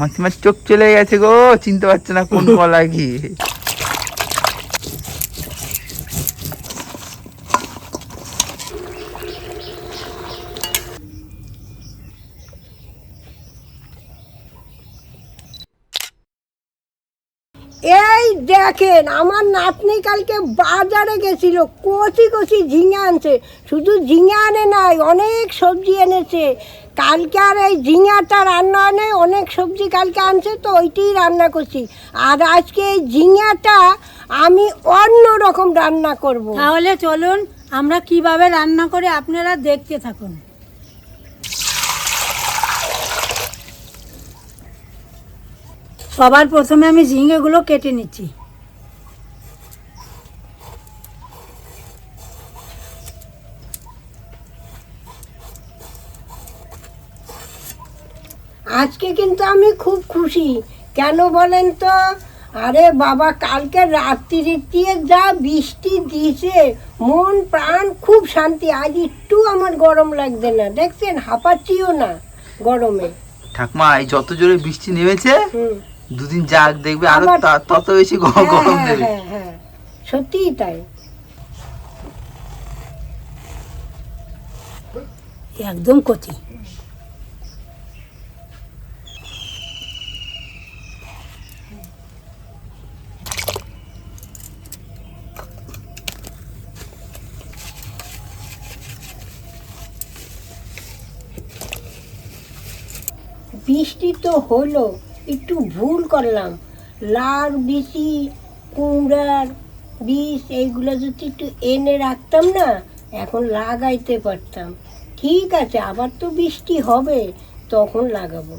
মাসিমার চোখ চলে গেছে গো, চিনতে পারছে না কোন কলা কি। এই দেখেন আমার নাতনি কালকে বাজারে গেছিল, কচি কচি ঝিঙে আনছে। শুধু ঝিঙে আনে নাই, অনেক সবজি এনেছে। কালকে আর এই ঝিঙাটা রান্না নেই, অনেক সবজি কালকে আনছে, তো ওইটাই রান্না করছি। আর আজকে এই ঝিঙাটা আমি অন্য রকম রান্না করব। তাহলে চলুন আমরা কিভাবে রান্না করে আপনারা দেখতে থাকুন। সবার প্রথমে আমি ঝিঙেগুলো কেটে নিচ্ছি। আজকে কিন্তু আমি খুব খুশি, কেন বলেন তো? আরে বাবা, কালকে রাত্রির দিয়ে যা বৃষ্টি দিয়েছে, মন প্রাণ খুব শান্তি। আজ একটু আমার গরম লাগছে না, দেখছেন হাঁপাচ্ছিও না গরমে। ঠাকমা এই যত জোরে বৃষ্টি নেমেছে, দুদিন যাক দেখবে আরো তত বেশি গরম দেবে। হ্যাঁ হ্যাঁ, সত্যিই তাই। একদম কচি। বৃষ্টি তো হলো, একটু ভুল করলাম। লাউ বিচি, কুমড়ার বীজ এইগুলো যদি একটু এনে রাখতাম না, এখন লাগাইতে পারতাম। ঠিক আছে, আবার তো বৃষ্টি হবে, তখন লাগাবো।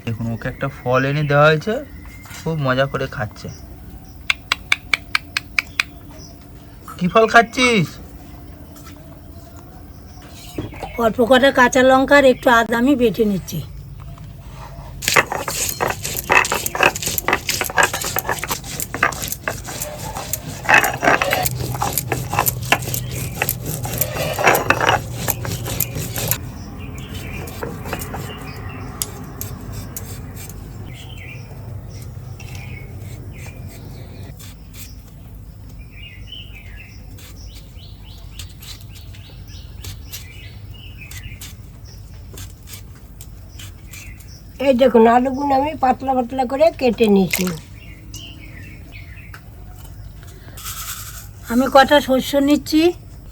দেখুন ওকে একটা ফল এনে দেওয়া হয়েছে, খুব মজা করে খাচ্ছে। কি ফল খাচ্ছিস? অল্প কটা কাঁচা লঙ্কা আর একটু আদা আমি বেটে নিচ্ছি। এই দেখুন আলুগুলো আমি পাতলা পাতলা করে কেটে নিয়েছি। আমি কটা শস্য নিচ্ছি,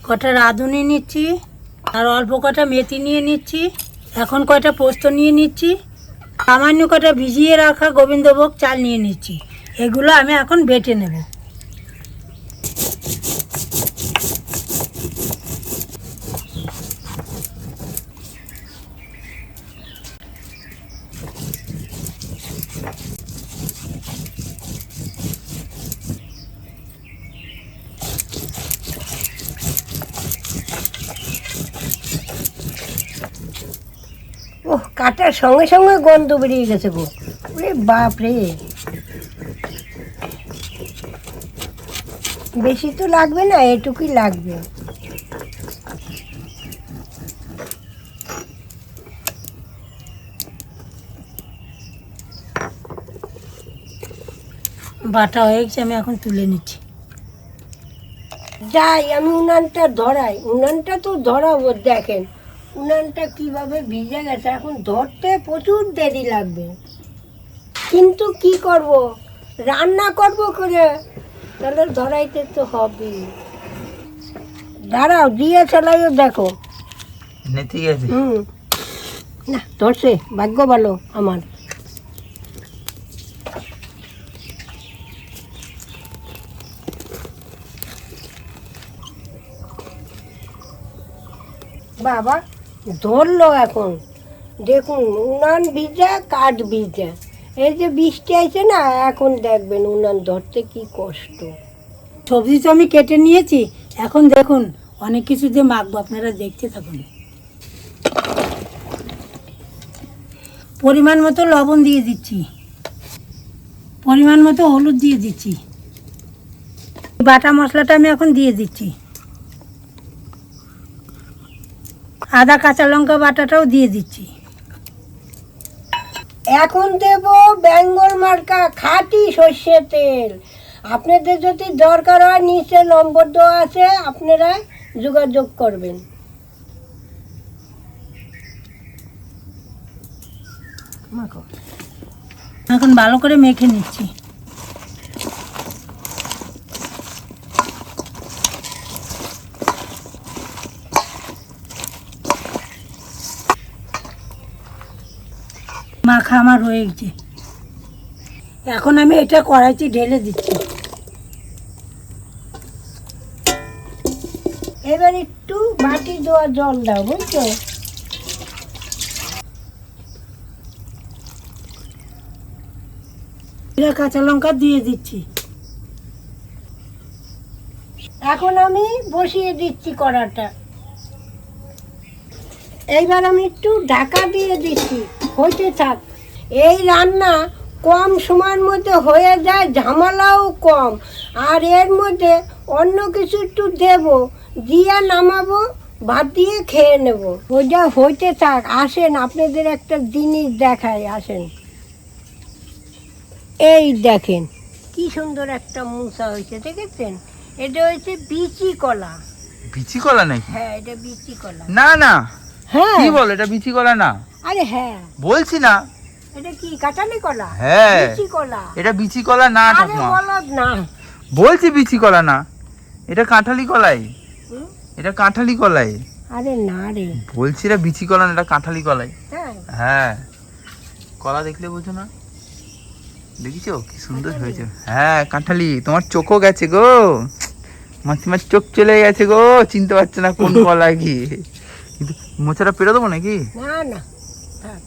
কটা রাঁধুনি নিচ্ছি, আর অল্প কটা মেথি নিয়ে নিচ্ছি। এখন কয়টা পোস্ত নিয়ে নিচ্ছি, সামান্য কটা ভিজিয়ে রাখা গোবিন্দভোগ চাল নিয়ে নিচ্ছি। এগুলো আমি এখন বেটে নেব। ওহ, কাটার সঙ্গে সঙ্গে গন্ধ বেরিয়ে গেছে গো। ওরে বাপ রে, বেশি তো লাগবে না, এটুকুই লাগবে। বাটা হয়ে গেছে, আমি এখন তুলে নিচ্ছি। যাই আমি উনানটা ধরাই, উনানটা তো ধরাবো। দেখেন উনানটা কিভাবে ভিজে গেছে, এখন ধরতে প্রচুর দেরি লাগবে। কিন্তু কি করব, রান্না করব করে, তাহলে ধরাইতে তো হবে। দাঁড়াও, দিয়ে চালাইও, দেখো। ঠিক আছে। না ধরছে, ভাগ্য ভালো আমার। বাবা ধরলো এখন। দেখুন উনান ভিজা, কাঠ ভিজা। এই যে বৃষ্টি আছে না, এখন দেখবেন উনান ধরতে কি কষ্ট। সবজি তো আমি কেটে নিয়েছি, এখন দেখুন অনেক কিছু দিয়ে মাখবো, আপনারা দেখতে থাকুন। পরিমাণ মতো লবণ দিয়ে দিচ্ছি। পরিমাণ মতো হলুদ দিয়ে দিচ্ছি। বাটা মশলাটা আমি এখন দিয়ে দিচ্ছি। আদা কাঁচা লঙ্কা বাটাটাও দিয়ে দিচ্ছি। এখন দেব বেঙ্গল মার্কা খাঁটি সর্ষের তেল। আপনাদের যদি দরকার হয় নিচে নম্বর দেওয়া আছে, আপনারা যোগাযোগ করবেন। এখন ভালো করে মেখে নিচ্ছি। মাখা আমার হয়ে গেছে। এখন আমি এটা কড়াইতে ঢেলে দিচ্ছি। এবার একটু বাটি দেওয়া জল দাও, বুঝছো? জিরা কাঁচা লঙ্কা দিয়ে দিচ্ছি। এখন আমি বসিয়ে দিচ্ছি কড়াটা। এইবার আমি একটু ঢাকা দিয়ে দিচ্ছি, হইতে থাক। এই রান্না কম সময়ের মধ্যে হয়ে যায়, ঝামেলাও কম। আর এর মধ্যে অন্য কিছু একটু দেবো, দিয়ে নামাবো, ভাত দিয়ে খেয়ে নেব। ওইটা হইতে থাক। আসেন আপনাদের একটা জিনিস দেখাই, আসেন। এই দেখেন কি সুন্দর একটা মুসা হয়েছে, দেখেছেন? এটা হয়েছে বিচি কলা। বিচি কলা নাকি? হ্যাঁ, এটা বিচি কলা। না না, হ্যাঁ, কি বল, এটা বিচি কলা না। আরে হ্যাঁ, বলছি না। এটা কি কাঁঠালি কলা? হ্যাঁ, বিচি কলা। এটা বিচি কলা না আরে ঠাকুমা, বলদ না। বলছি বিচি কলা না, এটা কাঁঠালি কলাই। হুম? এটা কাঁঠালি কলাই। আরে না রে। বলছি এটা বিচি কলা না, এটা কাঁঠালি কলাই। হ্যাঁ, হ্যাঁ, কলা দেখলে বোঝো না? দেখিছো কি সুন্দর হয়েছে? হ্যাঁ কাঁঠালি। তোমার চোখও গেছে গো, মাসিমার চোখ চলে গেছে গো, চিনতে পারছে না কোন কলা কি। কিন্তু মোচাটা পেরে দেবো নাকি? না না, থাক।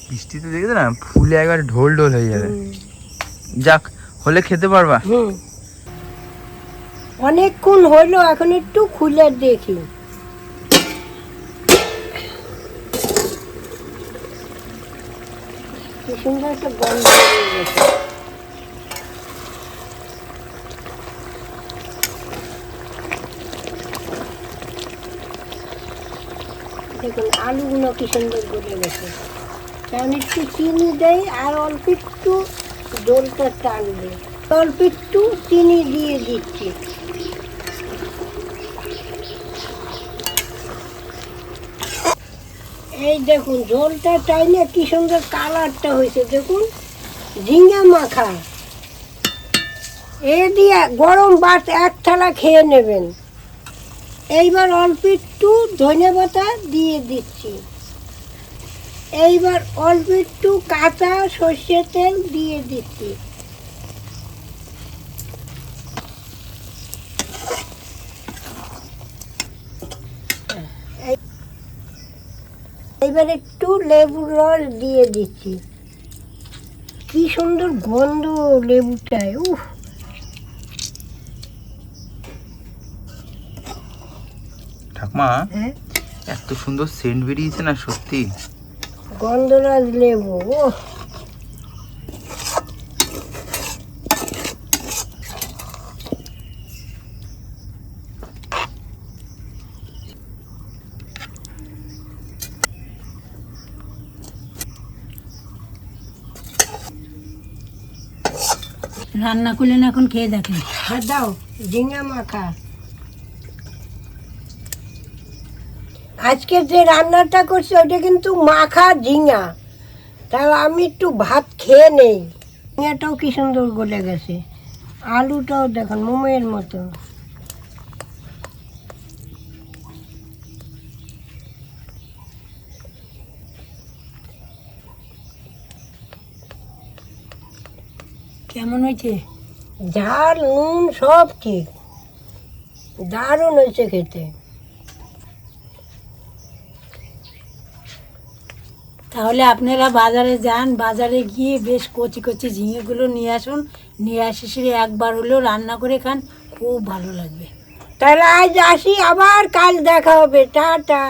বৃষ্টিতে দেখেছো না, ফুলে একবার ঢোল ঢোল হয়ে যাবে। হুম, যাক, হলে খেতে পারবা। হুম। অনেকক্ষণ হইলো, এখন একটু খুলে দেখি। কি সুন্দর একটা গন্ধ বেরিয়ে গেছে। দেখুন আলুগুলো কি সুন্দর গলে গেছে। কারণ একটু চিনি দেই আর অল্প একটু জলটা টানবে। অল্প একটু চিনি দিয়ে দিচ্ছি। এই দেখুন ঝোলটা টাইনে কি সুন্দর কালারটা হয়েছে, দেখুন ঝিঙ্গা মাখা। এ দিয়ে গরম ভাত এক থালা খেয়ে নেবেন। এইবার অল্প একটু ধনেপাতা দিয়ে দিচ্ছি। এইবার অল্প একটু কাঁচা সর্ষের তেল দিয়ে দিচ্ছি। এইবার একটু লেবুর রস দিয়ে দিচ্ছি। কি সুন্দর গন্ধ লেবুটায়, উফ। ঠাকুমা, হ্যাঁ, এত সুন্দর সেন্ট বেরিয়েছে না সত্যি। গন্ধরাজ লেবু, ও রান্না করলেন, এখন খেয়ে দেখেন। হ্যাঁ দাও, ঝিঙা মাখা। আজকে যে রান্নাটা করছি ওটা কিন্তু মাখা ঝিঙা। তাহলে আমি একটু ভাত খেয়ে নেই। ঝিঙাটাও কি সুন্দর গলে গেছে, আলুটাও দেখুন মোমের মতো। কেমন হয়েছে? ঝাল নুন সব ঠিক, দারুণ হয়েছে খেতে। তাহলে আপনারা বাজারে যান, বাজারে গিয়ে বেশ কচি কচি ঝিঙেগুলো নিয়ে আসুন, নিয়ে আসি সে একবার হলেও রান্না করে খান, খুব ভালো লাগবে। তাহলে আজ আসি, আবার কাল দেখা হবে। টাটা।